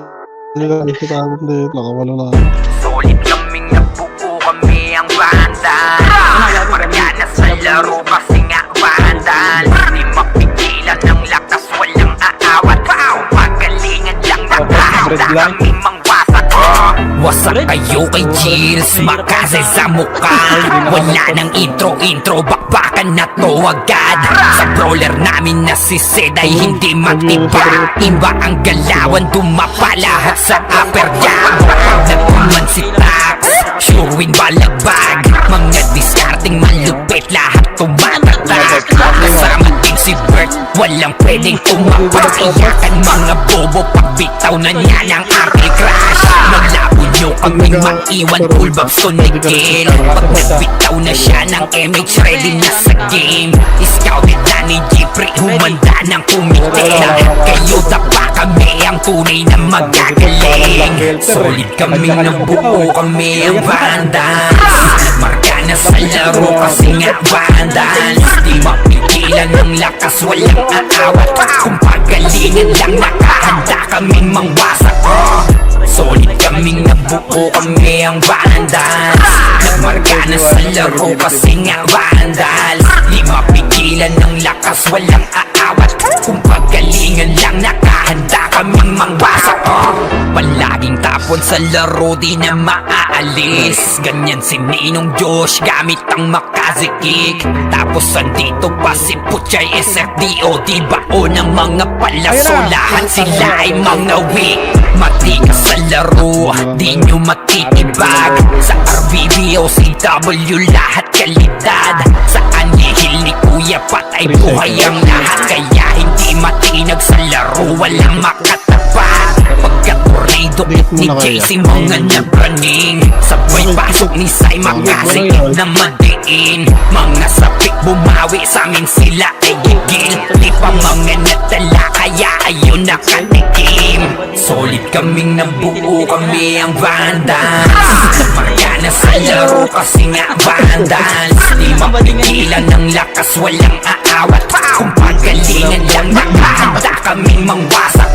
Hindi ka takot din. Nakawala na. Solid kaming nabuo, kami ang bandal. Margana sa laro kasi nga bandal. Di mapigilan ng lakas, walang aawat. Pagalingan lang nakahanda kaming mangwasak. Wasak kayo kay Jills, makasay sa mukha. Wala nang intro, bakbakan na to agad. Sa brawler namin na si Zed ay hindi matiba. Iba ang galawan, dumapa lahat sa upper jab. Nagpuman si Tax, sure win balagbag. Mga discarding malupit, lahat tumatagtag. Kasama din si Bert, walang pwedeng tumapak. Iyakan mga bobo, pagbitaw na niya ng aking crash. Malabo nyo kaming maiwan, full babs to nigil. Pag nagbitaw na siya ng MH, ready na sa game. Scouted na ni Jeffrey, humanda ng kumite. Kayo dapa kami, ang tunay na magagaling. Solid kami, nabuo kami ang bandals. Marka na sa laro kasi nga bandals. Di mapigilan ng lakas, walang aawat. Kung pagalingan lang, nakahanda kaming mangwasak. Solid kaming nabuo kami ang bandals. Nagmarka na sa laro kasi nga bandals. Di mapigilan ng lakas, walang aawat. Kung pagalingan lang nakahanda kaming mangwasak Palaging tapon sa laro di na maaalis Ganyan si Ninong Josh gamit ang makazikik Tapos andito pa si Puchay SFDO Di bao ng mga palaso Lahat sila ay mga weak Matikas sa laro di nyo matitibag Sa RVBO CW lahat kalidad Sa anihil ni Kuya Patay buhay ang lahat Kaya hindi matinag sa laro walang makatapat Pagkakurido ni JC mga napraning Sabay pasok ni Sai makasikip na madiin Mga sapik bumawi sa amin sila ay gigil Di pa mga natala kaya ayun nakatikim Solid kaming nabuo kami ang Vandals Marka na sa laro kasi nga Vandals Di mapigilan ng lakas walang aawat Kung pagalingan lang nakahanda kaming mangwasak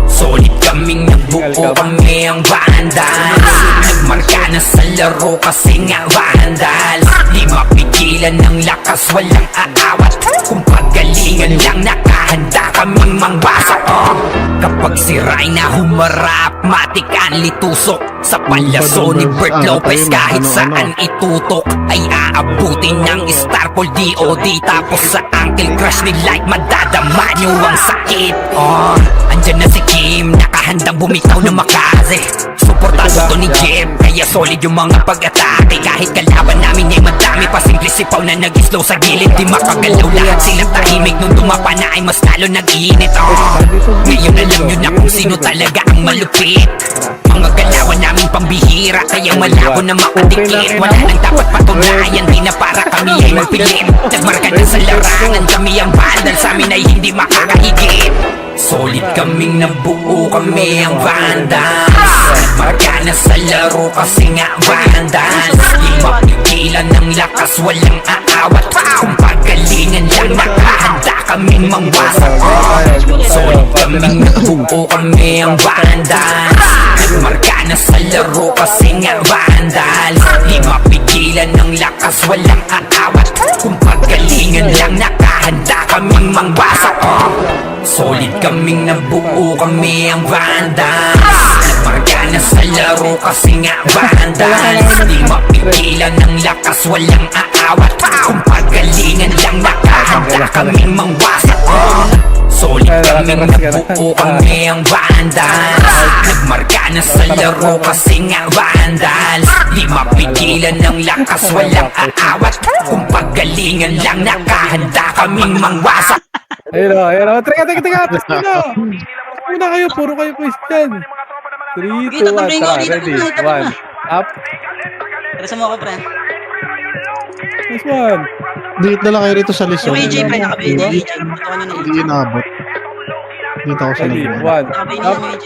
Solid kaming nabuo kami ang Vandals Nagmarka na sa laro kasi nga Vandals Di mapigilan ng lakas walang aawat Kung pagalingan lang nakahanda kaming mangwasak Kapag si Rai na humarap matik ang litusok Sa palaso ni Bert Lopez kahit saan itutok Ay aabutin ng Starpol DOD Tapos sa Uncle Crush ni Light madadama nyo ang sakit Andyan na si Kim nakahandang bumitaw na makaze Suportado to ni Jeb kaya solid yung mga pag-atake Kahit kalaban namin ay madami pa simple sipaw na nag-slow sa gilid Di makagalaw lahat sila tahimik nung dumapa na ay mas lalo nag-iinit Ngayon alam nyo na kung sino talaga ang malupit Mga galawan namin pambihira kaya malabo na makadikit Wala nang dapat patunayan di na para kami ay magpilit Nagmarka na sa larangan kami ang Vandal sa amin ay hindi makakahigit Solid kaming nabuo kami ang Vandals Marka na sa laro kasi nga Vandals Di mapigilan ng lakas walang aawat Kung pagalingan lang nakahanda kaming mangwasak Solid kaming nabuo kami ang Vandals Marka na sa laro kasi nga Vandals Di mapigilan ng lakas walang aawat Kung pagalingan lang nakahanda kaming mangwasak Solid kaming nabuo kami ang Vandals Nagmarka na sa laro kasi nga Vandals Di mapigilan ng lakas walang aawat Kung pagalingan lang nakahanda kaming mangwasak Solid kaming nabuo kami ang Vandals Nagmarka na sa laro kasi nga Vandals Di mapigilan ng lakas walang aawat Kung pagalingan lang nakahanda kaming mangwasak Ayun o. Teka. Una kayo, puro kayo question. 3, 2, 1, tara. Ready? 1. Up. Rasa mo ako, pre. This one. Dito na lang kayo rito sa list. Yung AJ, pre, naka-AJ. Patukan nyo na Hindi inabot. Dito ako sa Ready? likuan. 1. Naka-AJ Up. yung AJ.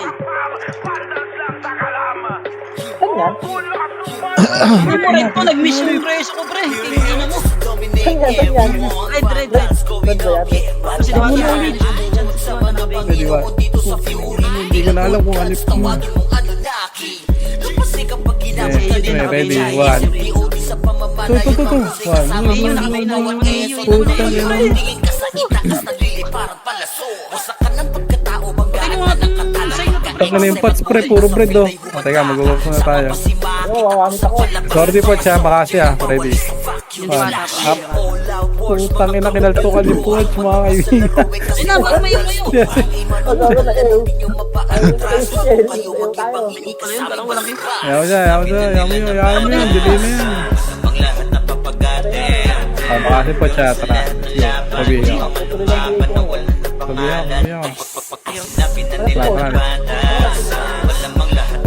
Hindi mo rin to, nag-miss yung preso ko, pre. Hindi na mo. Red. Kasi diba Ready? 1. Hindi ko na alam kung ano yung... Ready? 1. 2. 1. Putang ina mo. Taka na yung pots pre, puro bread oh. Teka, mag-work na tayo. Sorry po siya, makasya. Ready? 1. Up. Putang ina, kinaltukan yung pots mga kaibigan. Sinabak mo yung kayo. Ayaw mo yun, dili mo yun. Makasya po siya, tara. Pabiyak.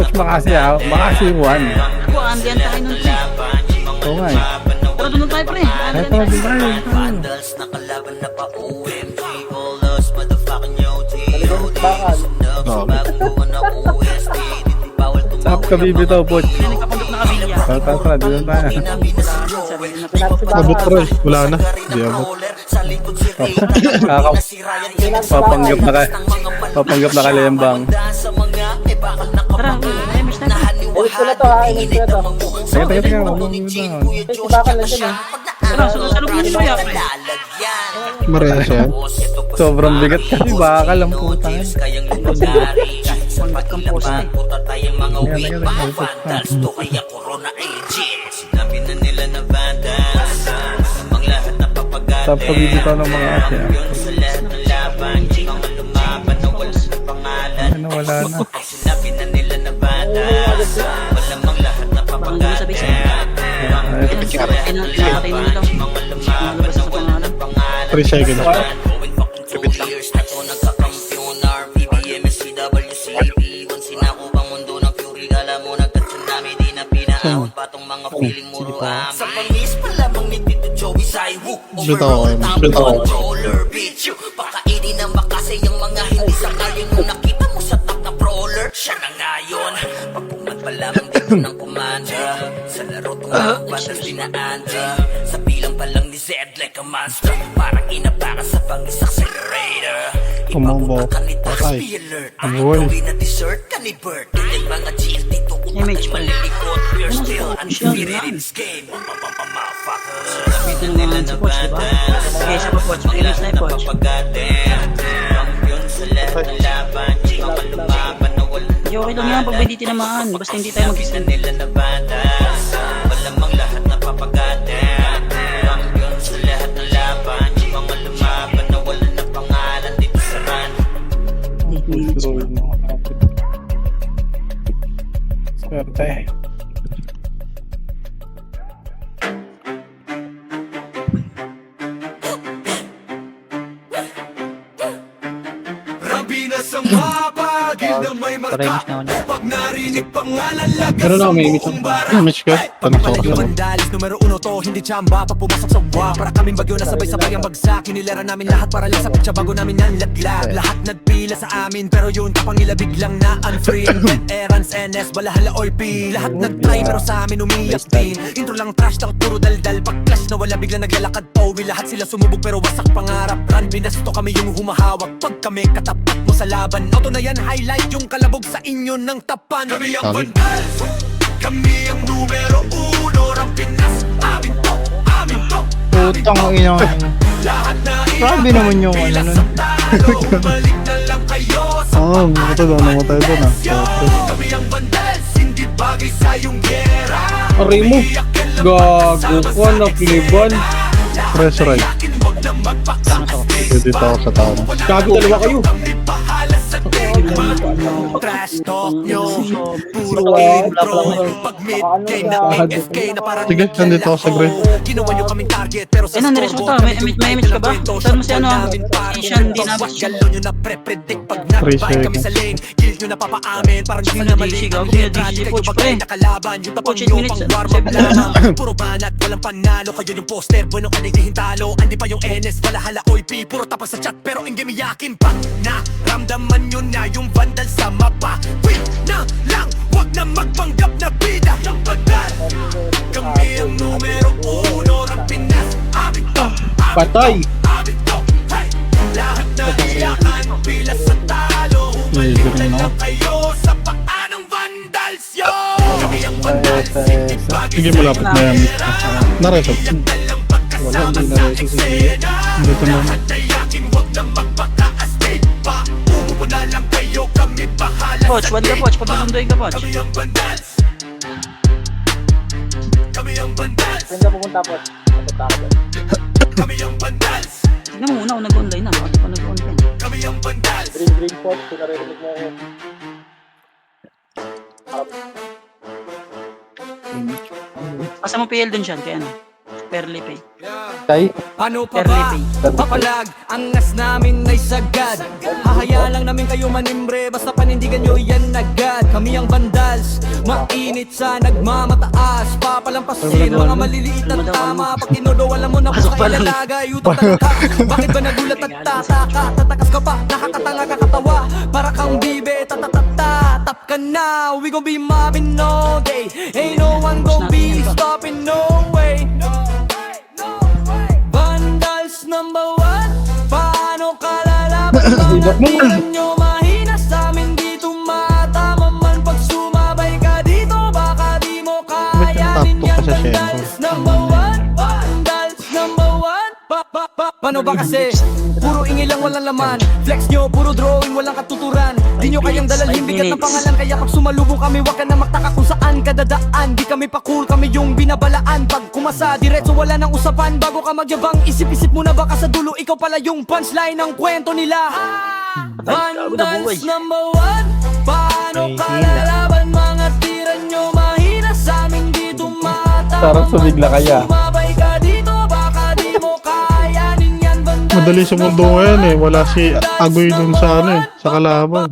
Coach makasya, makasya yung 1. Andiyan tayo nun, pre. Oo nga eh. Tara, doon tayo, pre. Kaya tara, doon tayo. Sap ka bibitaw, Poch. Nagkapagod na kabilya. Tara, doon tayo. Abot pre. Wala na. Hindi abot. Papanggap na kalembang. Tara, ay, miss na. Teka, huwag mo muna. Tara, salubungin mo yan. Marehas yan. Sobrang bigat kasi bakal ang putang. Ba't kang post eh? Tapos pag-ibitaw ng mga ate. Ano, wala na. Parang hindi sabi sa'yo. Pinapatay mo na lang. Malabas sa pangalan. 3 seconds. Sa pangis pa lamang ni Tito Joey Saiwu Bitaw ako. Bitaw ako. Controller bitch you Pakainin ng makasay ang mga hindi sa kayo Nung nakita mo sa top na brawler Siya na ngayon Pagpungat pa lamang dito ng kumanda Sa laro tumawag batas dinaanda Sa bilang pa lang ni Zed like a monster Parang inapaka sa pangis accelerator Kumambo. Ipapunta ka ni Tax Patay. be alert Ang Ang buhay. gawin na dessert ka ni Bert Yung mga GL dito kung Image pati pa. malilikot We're still undefeated in this game Motherfuckers Dito na naman si Poch, diba? Okay, siya pa Poch. Mag-image na yung Poch. Di okay lang yan pag hindi tinamaan. Basta hindi tayo mag-isip. Malamang lahat na papagatin Kampiyon sa lahat ng laban Yung mga lumaban na wala na pangalan dito sa run 8 minutes pa. Swerte. Rabi na sa mapagil na may Parehas marka na wala. Pag narinig pangalan lagas Pero na, sa may image buong ako. bara Image ka? Tanong sa Papalag yung ako. vandalis, numero 1 to, hindi tsamba Pag pumasok sa wa, para kaming bagyo na sabay-sabay ang bagsak Hinilera namin lahat para lang sa pitsa bago namin nanlaglag Lahat nagpila sa amin, pero yun kapangila biglang na unfree Invent errands, NS, balahala or P Lahat nagtry, pero sa amin umiyak din Intro lang trash, takot puro daldal Pag clash na wala biglang naglalakad Towi, lahat sila sumubog pero wasak pangarap Run, binasto kami yung humahawak Pag kami katapat mo sa laban Auto na yan, highlight yung kalabog sa inyo ng tapan Kami ang Sabi. vandals Kami ang numero 1 Rang Pinas, amin to, amin to Putang ina. Lahat na Grabe naman yung ano nun. Bumalik na lang kayo sa Namatay doon. Namatay doon ah. Kami ang vandals, hindi bagay sa iyong gera Aray mo. Gago ko na fliban. Press right. Huwag na magpakastig Dito ako sa tao. Gago dalawa kayo. Kami bahala sa tigma Trash talk nyo Puro intro Pag mid-game na AFK na parang Sige, nandito ako sa grid. Ginawa nyo kaming target pero sa Eh, naniresulta. May image ka ba? Saan mo si ano? Si Sean Dinabas. Galo nyo na pre-predict Pag nag-buy kami sa lane Kill nyo na papaamin Parang di na mali Gago, Ang hit gago, Kayo Coach, pag pre. kayo nakalaban Yung tapang Coach, 8 nyo minutes, pang warm up 7 lamang Puro banat, walang panalo Kayo yung poster, bueno ka naging talo Andi pa yung NS, balahala oy P Puro tapas sa chat pero ang game yakin pa Naramdaman nyo na yung vandal sa mapa Wait na lang, wag na magpanggap na bida Yung bandal Kami ang numero 1 Rang Pinas, amin to Patay. Amin to, hey Lahat na iyakan, pila sa talo Humalik na lang kayo sa paanong vandals yo Kami ang vandals, hindi bagay Sige, malapit na yan. Nareso. Wala, hindi na rin sige. Dito na. Lahat na yakin, wag na magpaka-astig pa Umupo na lang kayo, kami bahala Poch, sa wag ka tig Poch. Pagkasunduin ka Poch. Kami ang vandals Kami ang vandals Saan ka pupunta Poch? Kami ang vandals Tignan mo muna kung nag-online na. Bakit pa nag-online? Kami ang vandals Pasa mo PL dun siya. Kaya ano? Fairly pay. Tay. Ano pa Fairly ba? Papalag, angas namin ay sagad Hahaya lang namin kayo manimbre Basta panindigan nyo yan agad Kami ang vandals, mainit sa nagmamataas Papalampasin mga maliliit at tama Pag tinodo alam mo na kung kailalagay Utak na ka, bakit ba nagulat at tataka Tatakas ka pa, nakakatanga kakatawa Para kang bibe, tatatata Tap ka na, we gon' be mobbing all day Ain't no one gon' be stopping, no way Vandals number 1 Paano ka lalaban mga tiran nyo mahina sa amin di tumatama man Pag sumabay ka dito baka di mo kayanin Ba't yung yan tapos pa sa Vandals number 1 Vandals Paano ba kasi? Puro ingay lang walang laman. Flex nyo, puro drawing, walang katuturan. Di nyo kayang dalal yung bigat ng pangalan. Kaya pag sumalubong kami, wag ka na magtaka kung saan ka dadaan. Di kami pa cool, kami yung binabalaan. Pag kumasa, diretso wala nang usapan. Bago ka magyabang, isip-isip muna baka sa dulo ikaw pala yung punchline ng kwento nila. Vandals number 1. Paano ka lalaban? Mga tira nyo mahina sa amin di tumatawa. Sarap sumigla kaya. Sumabay ka dito, baka di mo kayanin yan. Vandals Madali sa mundo ngayon eh. Wala si Agoy dun sa ano eh. Sa kalaban.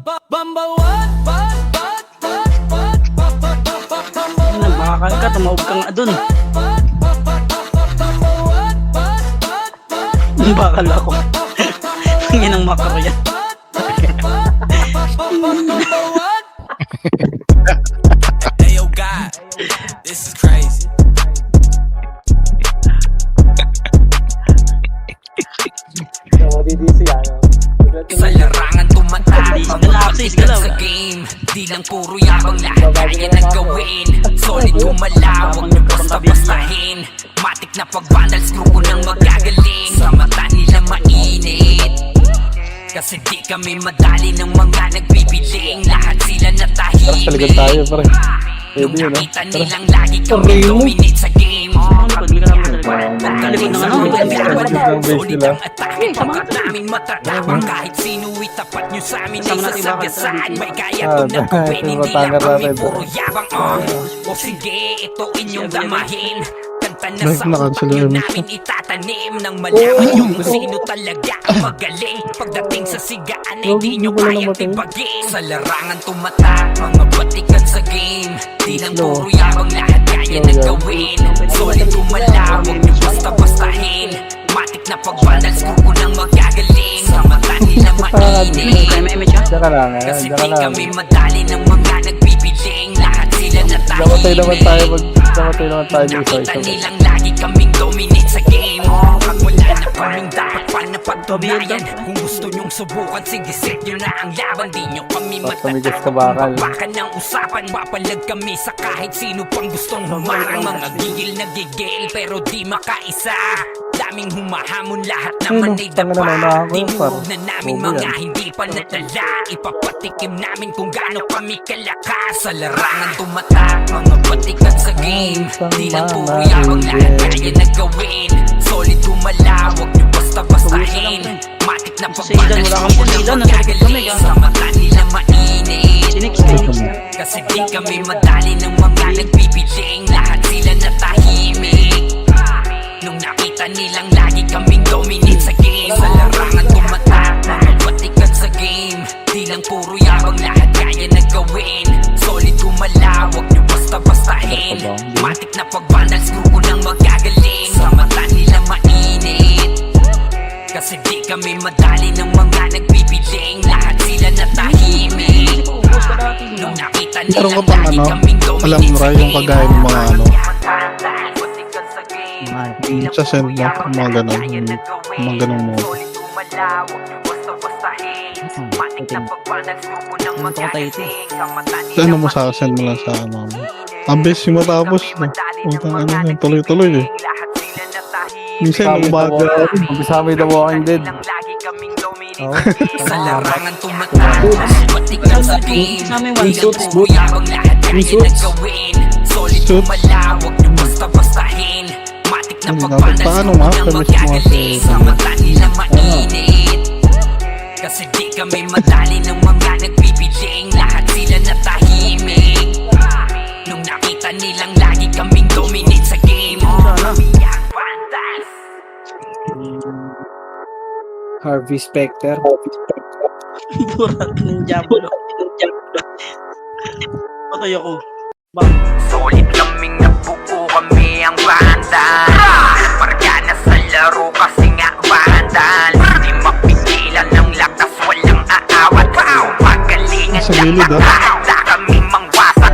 Nagmakakan ka, tumawag ka nga dun. Bakal ako. Yan ang makaro yan. Hey yo God, this is crazy. Sa larangan tumatak, mga Nalapis ka batikan lang. sa game. Di lang puro yabang, lahat kaya na gawin. Solid gumalaw, huwag niyo basta-bastahin. Matik na pag-vandals, grupo nang magagaling. Sa mata nila mainit, kasi di kami madali ng mga nagbibiling. Lahat sila natahimik. Sa likod tayo, pre. Nung Pwede yun, nakita nilang lagi kami dominate sa game. Likod, hindi ka naman sa likod. Likod na nga, likod na nga. Solid ang atake, pagkat namin matatapang. Kahit sino itapat nyo sa amin ay sasagasaan. May kaya to na gawin, hindi lang kami puro yabang. O sige, ito inyong damahin. Kanta na sa Na-cancel utak nyo yung namin itatanim. Nang malaman yung kung sino talaga ang magaling. Pagdating sa sigaan ay di nyo kayang tibagin. Sa larangan tumatak, mga batikan sa game. Di lang puro yabang, lahat kaya na gawin. Solid gumalaw, huwag nyo basta-bastahin. Matik na pag-vandals, grupo nang magagaling. Sa mata nila mainit, Kaya may image ka? Diyan ka lang, kasi diyan ka di lang. kami madali ng mga nagbibiling. Lahat sila Damatay naman tayo, natahimik. damatay naman tayo yung Nakita isa-isa. nilang lagi kaming dominate sa game. Pag wala na kaming dapat pa na pagtunayan. Kung gusto nyong subukan, sige set nyo na ang laban. Di nyo kami Tumigas ka matatakot. bakal. Babakan ng usapan, papalag kami sa kahit sino pang gustong humarang. Mga gigil na gigil pero di makaisa. Daming humahamon, lahat naman ay tanga na, dapa. nakakakuha, Tinurog na par. namin Bobo mga yan. hindi pa natala. Ipapatikim namin kung gaano kami kalakas. Sa larangan tumatak, mga batikan sa game. Di lang puro yabang, lahat kaya na gawin. Solid gumalaw, huwag nyo basta-bastahin. Matik na Silan, wala kang pusilan, nasa likod kami, magagaling. ka. Sa mata nila mainit, Sinix, Sinix. kasi di kami madali ng mga nagbibiling. Lahat sila natahimik. Nung nakita nilang lagi kaming dominate sa game. Sa larangan tumatak, mga batikan sa game. Di lang puro yabang, lahat kaya na gawin. Solid gumalaw, huwag nyo basta-bastahin. Matik na pag-vandals, grupo nang magagaling. Sa mata nila mainit, kasi di kami madali ng mga nagbibiling. Lahat sila natahimik. Nung nakita Meron ka nilang pang lagi ano, kaming alam mo dominate sa Ray, yung game. kagaya ng mga ano, Batikan sa game. sa send mo, yung mga ganun, yung mga ganun mo. Sa ano mo sa send mo lang sa ano. Ang best yung matapos, no? Utang ano yun, tuloy-tuloy eh. Minsan, umaga, Umpisa mo yung The Walking Dead. Oo. Sa larangan tumatak, batikan sa game. Sa amin, Di one lang suits, puro yabang, lahat kaya na gawin. Solid Suits. gumalaw, huwag nyo basta-bastahin. Matik na Hindi, pag-vandals, paano grupo nga? nang Permis mo magagaling. kasi- Sa mata nila mainit, kasi di kami madali ng mga nagbibiling. Lahat sila natahimik. Nung nakita nilang lagi kaming dominate sa game. Umiyak, vandals. Harvey Specter. Burat ng Diablo. Patay ako. Solid kaming nabuo, kami ang bandal. Pargana sa laro kasi nga bandal. Di mapigilan ng lakas, walang aawat. Magalingan Sa lang gilid, ah. makahanda kaming mangwasak.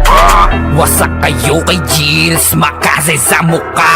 Wasak kayo kay Jills, makase sa muka.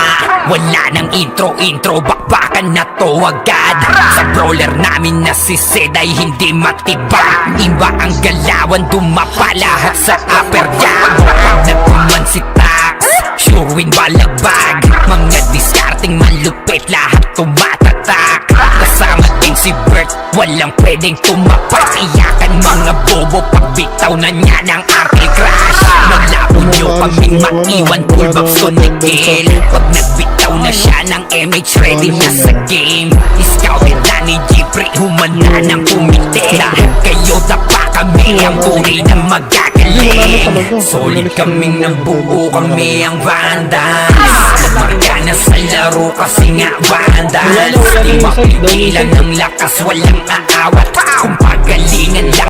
Wala nang intro, bakbakan na to agad. Sa brawler namin na si Zed ay hindi matibag. Iba ang galawan, dumapa lahat sa upper jab. Nagkuman si Tax, sure win balagbag. Mga discarding malupit, lahat tumatatag. attack. Kasama din si Bert, walang pwedeng tumapak. Iyakan mga bobo pag bitaw na niya ng arte crash. Maglabo nyo kaming maiwan, pullbox ko nigil. Pag nagbitaw na siya ng MH, ready na sa game. Scouted na ni Jeffrey, humanda ng kumite. Lahat kayo dapa kami, ang tunay na magagaling. Solid kaming nabuo, kami ang Vandals. Marga na sa laro kasi nga Vandals. Di mapigilan ng lakas, walang aawat. Kung pagalingan lang